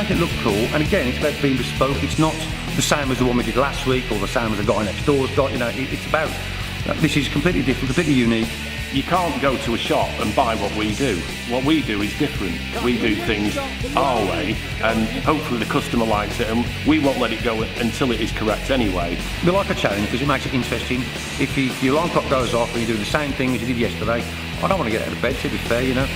make it look cool, and again, it's about being bespoke. It's not the same as the one we did last week or the same as the guy next door's got. You know, it's about this is completely different, completely unique. You can't go to a shop and buy what we do. What we do is different. We do things our way, and hopefully the customer likes it, and we won't let it go until it is correct anyway. We like a challenge because it makes it interesting. If your alarm clock goes off and you do the same thing as you did yesterday, I don't want to get out of bed, to be fair, you know.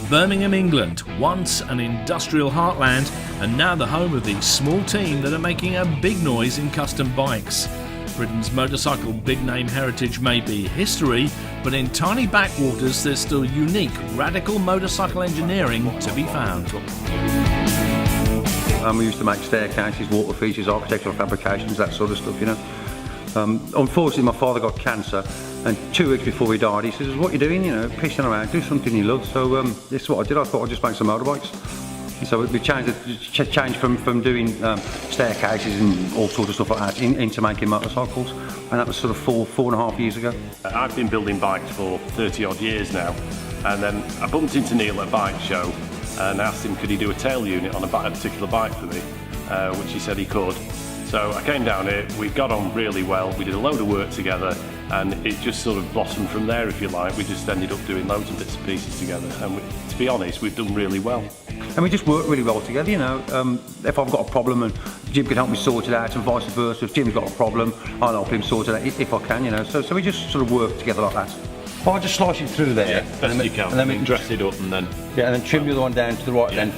Birmingham, England, once an industrial heartland and now the home of the small team that are making a big noise in custom bikes. Britain's motorcycle big name heritage may be history, but in tiny backwaters there's still unique, radical motorcycle engineering to be found. We used to make staircases, water features, architectural fabrications, that sort of stuff, you know. Unfortunately, my father got cancer, and 2 weeks before he died, he says, "What are you doing? You know, pissing around, do something you love." So this is what I did. I thought I'd just make some motorbikes. And so we changed from doing staircases and all sorts of stuff like that into making motorcycles, and that was sort of four and a half years ago. I've been building bikes for 30 odd years now, and then I bumped into Neil at a bike show and asked him could he do a tail unit on a particular bike for me, which he said he could. So I came down here, we got on really well, we did a load of work together, and it just sort of blossomed from there, if you like. We just ended up doing loads of bits and pieces together, and to be honest, we've done really well. And we just work really well together, you know. If I've got a problem and Jim can help me sort it out, and vice versa, if Jim's got a problem, I'll help him sort it out if I can, you know. So we just sort of work together like that. I'll just slice it through there. Yeah, best you can, and then we can dress it up and then... Yeah, and then trim the other one down to the right then.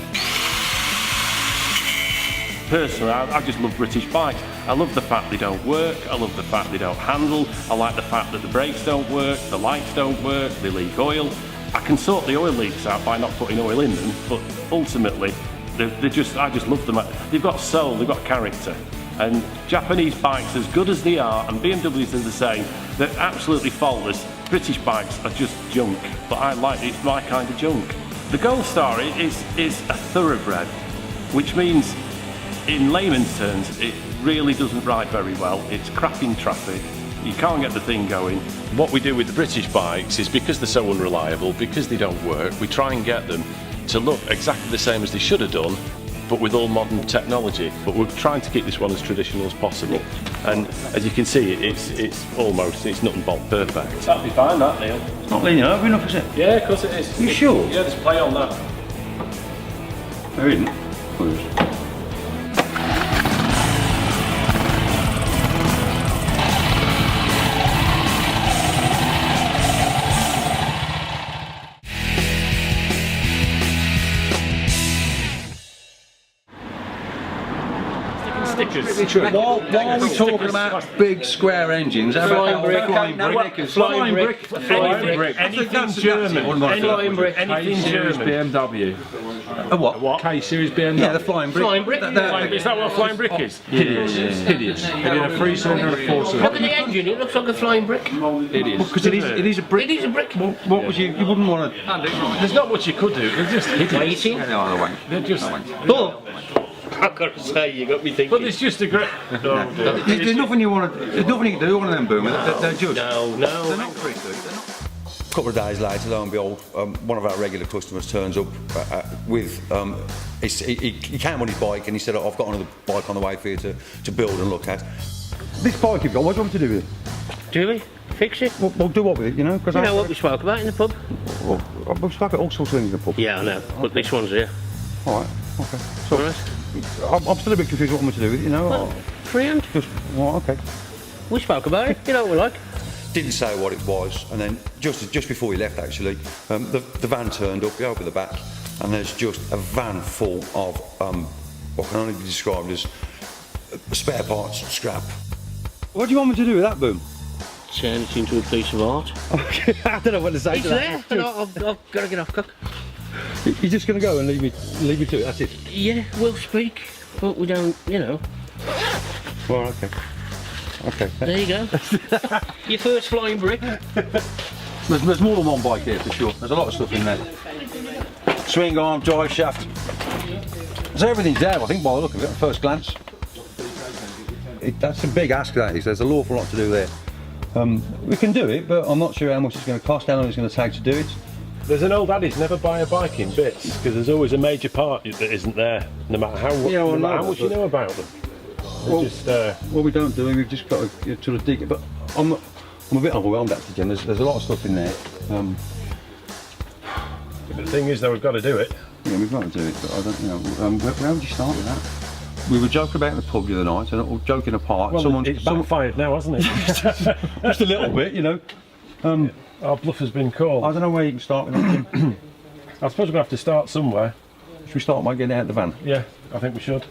Personally, I just love British bikes. I love the fact they don't work, I love the fact they don't handle, I like the fact that the brakes don't work, the lights don't work, they leak oil. I can sort the oil leaks out by not putting oil in them, but ultimately, I just love them. They've got soul, they've got character. And Japanese bikes, as good as they are, and BMWs are the same, they're absolutely faultless. British bikes are just junk, but I like it, it's my kind of junk. The Gold Star is a thoroughbred, which means, in layman's terms, it really doesn't ride very well. It's crap in traffic. You can't get the thing going. What we do with the British bikes is because they're so unreliable, because they don't work, we try and get them to look exactly the same as they should have done, but with all modern technology. But we're trying to keep this one as traditional as possible. And as you can see, it's almost, it's nut and bolt perfect. That'll be fine, that, Neil. It's not leaning over enough, is it? Yeah, of course it is. You sure? Yeah, there's play on that. There isn't. While we're talking about big square engines, how about flying brick? Flying brick. Anything German. Flying brick. Anything German. BMW. A what? K-Series BMW. Yeah, the flying brick. Flying brick. Is that what a flying brick is? Hideous. Hideous. It in a 3-cylinder and a 4-cylinder. Look at the engine, it looks like a flying brick. It is. Because it is a brick. It is a brick. What was you wouldn't want to... There's not much you could do. They're just hideous. Waiting. They're just... But, I've got to say, you got me thinking. But it's just a great... There's nothing you want to... There's nothing you can do on them, Boomer. They're just... No. They're not brick, dude. A couple of days later, lo and behold, one of our regular customers turns up with... he came on his bike and he said, "I've got another bike on the way for you to build and look at." This bike you've got, what do you want me to do with it? Do we? Fix it? We'll do what with it, you know? You know what we spoke about in the pub? Well, we've spoken about all sorts of things in the pub. Yeah, I know. But this one's here. Alright, okay. So, I'm still a bit confused what I'm going to do with it, you know? Well, freehand. Just, well, okay. We spoke about it. You know what we like. Didn't say what it was, and then just before we left, actually, the van turned up, we opened the back, and there's just a van full of what can only be described as spare parts, scrap. What do you want me to do with that, Boom? Turn it into a piece of art. Okay, I don't know what to say It's to that. there, and I've got to get off, cook. You're just going to go and leave me to it, that's it? Yeah, we'll speak, but we don't, you know. Well, okay. Okay. There you go. Your first flying brick. There's more than one bike here for sure. There's a lot of stuff in there. Swing arm, drive shaft. So everything's there, I think, by the look of it at first glance. That's a big ask, that is. There's an awful lot to do there. We can do it, but I'm not sure how much it's going to cost, how long it's going to take to do it. There's an old adage, never buy a bike in bits, because there's always a major part that isn't there, no matter how, no matter how much you know about them. Well, Just, what we don't do, we've just got to sort of dig it. But I'm a bit overwhelmed actually, Jim. There's a lot of stuff in there. but the thing is, though, we've got to do it. Yeah, we've got to do it, but I don't, where would you start with that? We were joking about in the pub the other night, and all joking apart. Well, it's backfired now, hasn't it? just a little bit, Our bluff has been called. I don't know where you can start with that, Jim. I suppose we're going to have to start somewhere. Should we start by getting out of the van? Yeah, I think we should.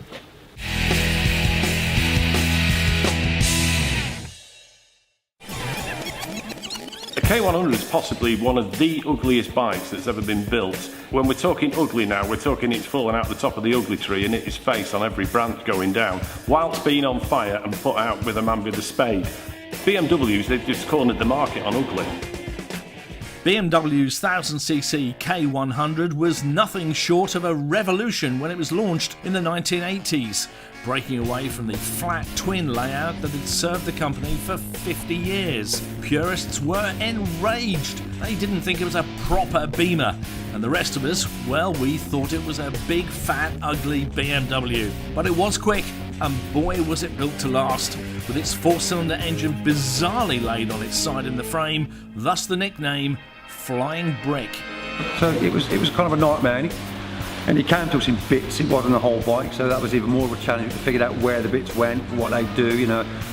A K100 is possibly one of the ugliest bikes that's ever been built. When we're talking ugly now, we're talking it's fallen out the top of the ugly tree and hit his face on every branch going down, whilst being on fire and put out with a man with a spade. BMWs, they've just cornered the market on ugly. BMW's 1000cc K100 was nothing short of a revolution when it was launched in the 1980s, breaking away from the flat twin layout that had served the company for 50 years. Purists were enraged. They didn't think it was a proper Beamer. And the rest of us, well, we thought it was a big, fat, ugly BMW. But it was quick, and boy was it built to last, with its four-cylinder engine bizarrely laid on its side in the frame, thus the nickname Flying Brick. So it was kind of a nightmare, and it came to us in bits. It wasn't a whole bike, so that was even more of a challenge to figure out where the bits went, what they do,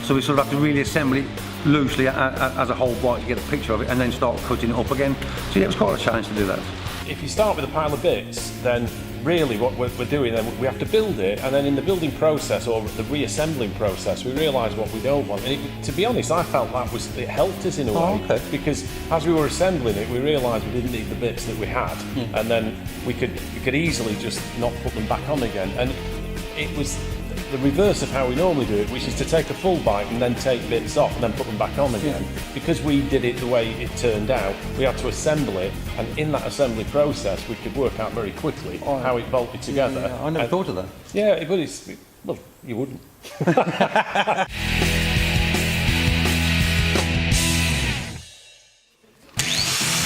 So we sort of have to really assemble it loosely as a whole bike to get a picture of it, and then start cutting it up again. So yeah, it was quite a challenge to do that. If you start with a pile of bits, then really what we're doing, then we have to build it, and then in the building process or the reassembling process, we realise what we don't want. And to be honest, I felt it helped us in a way, okay. because as we were assembling it, we realised we didn't need the bits that we had, and then we could easily just not put them back on again. And it was the reverse of how we normally do it, which is to take a full bike and then take bits off and then put them back on again. Because we did it the way it turned out, we had to assemble it, and in that assembly process we could work out very quickly how it bolted together. Yeah, I never thought of that. Yeah, but well, you wouldn't.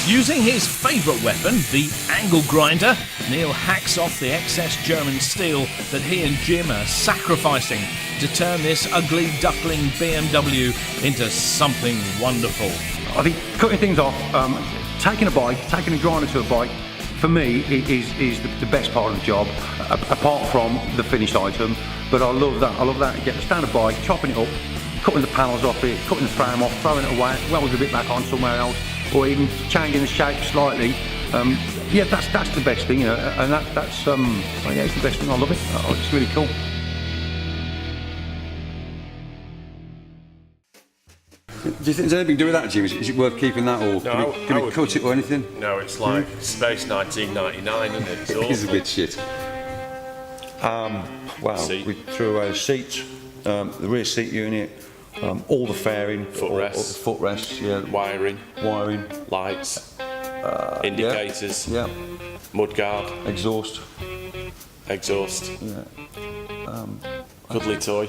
Using his favourite weapon, the angle grinder, Neil hacks off the excess German steel that he and Jim are sacrificing to turn this ugly duckling BMW into something wonderful. I think cutting things off, taking a grinder to a bike, for me, is the best part of the job, apart from the finished item. But I love that. You get the standard bike, chopping it up, cutting the panels off it, cutting the frame off, throwing it away, welding a bit back on somewhere else, or even changing the shape slightly. Yeah, that's the best thing, and that's it's the best thing. I love it. It's really cool. Do you think there's anything to do with that, Jim? Is it worth keeping that, or can we cut it or anything? No, it's like Space 1999, isn't it? It's It is a bit shit. Well, Seat. we threw away the seats, the rear seat unit, all the fairing, Footrests. footrests, yeah, Wiring, lights, indicators, yeah, mudguard, exhaust. Cuddly toy.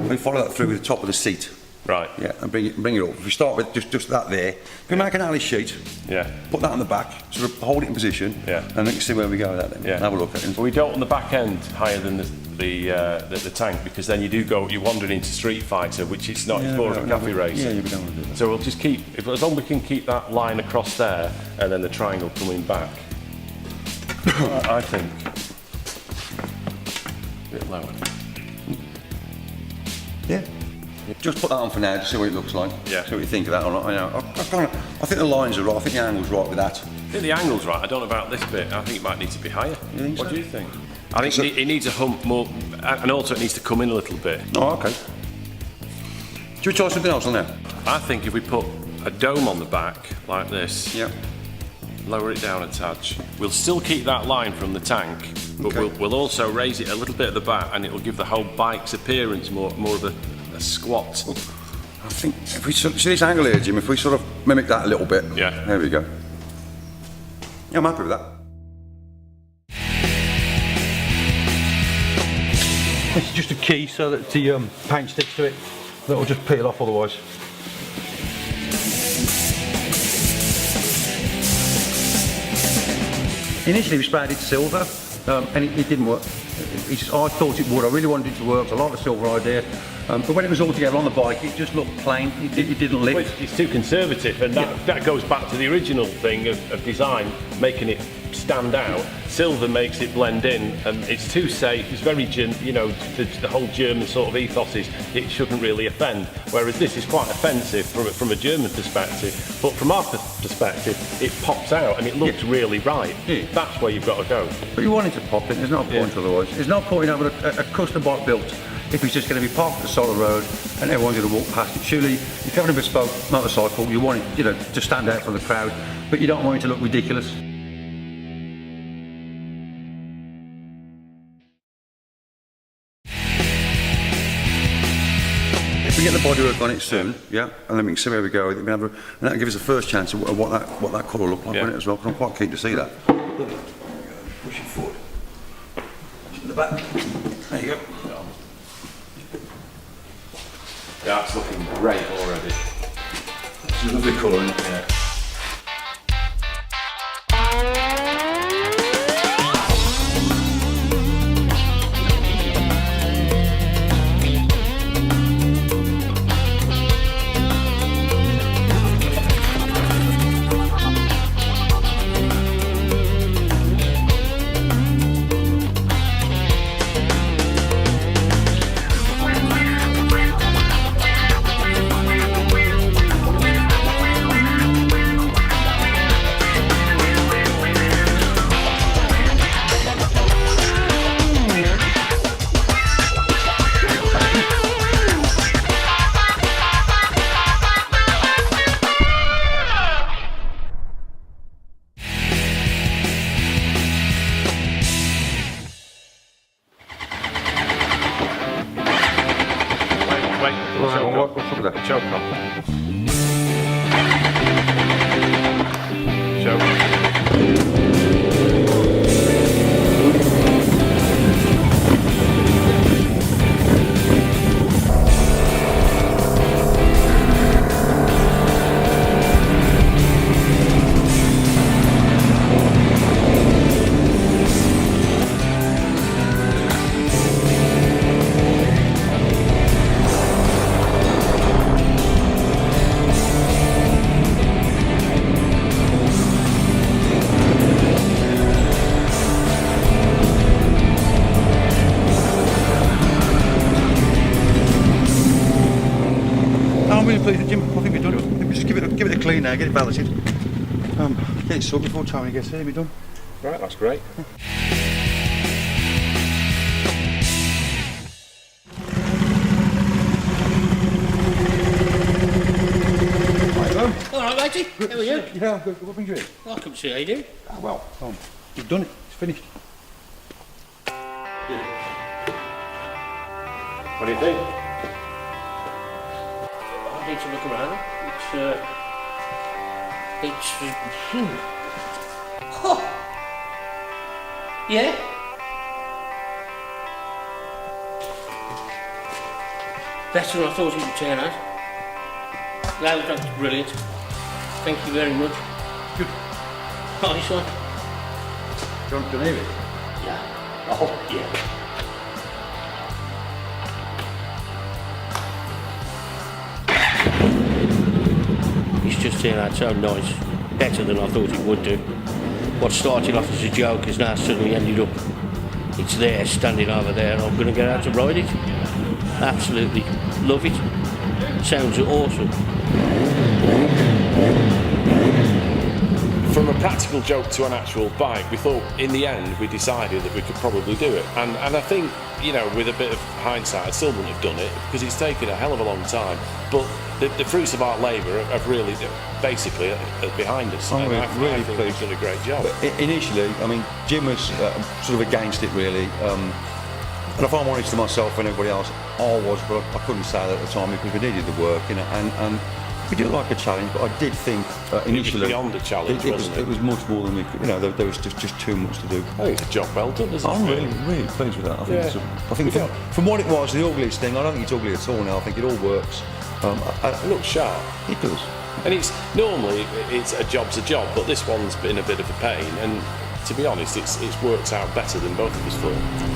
We follow that through with the top of the seat. Right. Yeah, and bring it up. If we start with just that there, if we make an alley sheet, Yeah. put that on the back, sort of hold it in position, Yeah. and then you can see where we go with that then. Yeah. Have a look at it. But we don't on the back end higher than the tank, because then you're wandering into Street Fighter, which it's not. It's more of a cafe race. Yeah, we don't want to do that. So we'll just as long as we can keep that line across there, and then the triangle coming back. I think. A bit lower. Yeah. Just put that on for now, just see what it looks like. Yeah. See what you think of that or not. I think the lines are right, I think the angle's right with that. I think the angle's right. I don't know about this bit. I think it might need to be higher. You think What so? do you think? I think it needs a hump more, and also it needs to come in a little bit. Oh, okay. Should we try something else on there? I think if we put a dome on the back like this, Yeah. lower it down a touch, we'll still keep that line from the tank, but Okay. we'll also raise it a little bit at the back, and it'll give the whole bike's appearance more of a squat. I think if we see this angle here, Jim, if we sort of mimic that a little bit. Yeah. There we go. Yeah, I'm happy with that. This is just a key so that the paint sticks to it. That will just peel off otherwise. Initially we sprayed it silver and it didn't work. I thought it would, I really wanted it to work, I like the silver idea. But when it was all together on the bike, it just looked plain, it didn't lift. Well, it's too conservative, and that goes back to the original thing of design, making it stand out. Silver makes it blend in, and it's too safe. It's very, you know, the whole German sort of ethos is it shouldn't really offend. Whereas this is quite offensive from a German perspective, but from our perspective, it pops out and it looks really right. Yeah. That's where you've got to go. But you want it to pop in, there's no point otherwise. There's no point in having a custom bike built if it's just going to be parked at the side of the road and everyone's going to walk past it. Surely, if you're having a bespoke motorcycle, you want it, you know, to stand out from the crowd, but you don't want it to look ridiculous. If we get the bodywork on it soon, yeah, and then we can see where we go with it, and that'll give us a first chance of what that colour looked like, won't it, as well? 'Cause I'm quite keen to see that. Push it forward. In the back. There you go. Yeah, it's looking great already. It's a lovely colour, isn't it? Yeah. What's up with that? Choke on. Choke. I'm really pleased with Jim. I think we're done. I think we just give it a clean now, get it balloted. Get it sorted before Tony gets here, we're done. Right, that's great. All right, matey. How are you? Yeah, good. What brings you in? I come see how you do. Ah, well, you've done it. It's finished. What do you think? I need to look around. Oh. Yeah. Better than I thought it would turn out. That's brilliant. Thank you very much. Good. Nice one. Do you want to leave it? Yeah. Oh, yeah. It's just turned out so nice. Better than I thought it would do. What started off as a joke has now suddenly ended up. It's there, standing over there, and I'm going to get out to ride it. Absolutely love it. Sounds awesome. From a practical joke to an actual bike, we thought in the end we decided that we could probably do it. And I think, you know, with a bit of hindsight, I still wouldn't have done it because it's taken a hell of a long time. But the fruits of our labour have really, basically, are behind us. Oh, and we're I really think pleased. we've done a great job. Initially, I mean, Jim was sort of against it really. And if I'm honest to myself and everybody else, I was, but I couldn't say that at the time because we needed the work, you know. And We do like a challenge, but I did think initially beyond a challenge, wasn't it? It was much more than we could. You know, there was just too much to do. I think it's a job well done, isn't it? I'm really pleased with that. I think, Yeah. I think from what it was, the ugliest thing, I don't think it's ugly at all now. I think it all works. It looks sharp. It does. And it's normally it's a job's a job, but this one's been a bit of a pain. And to be honest, it's worked out better than both of us thought.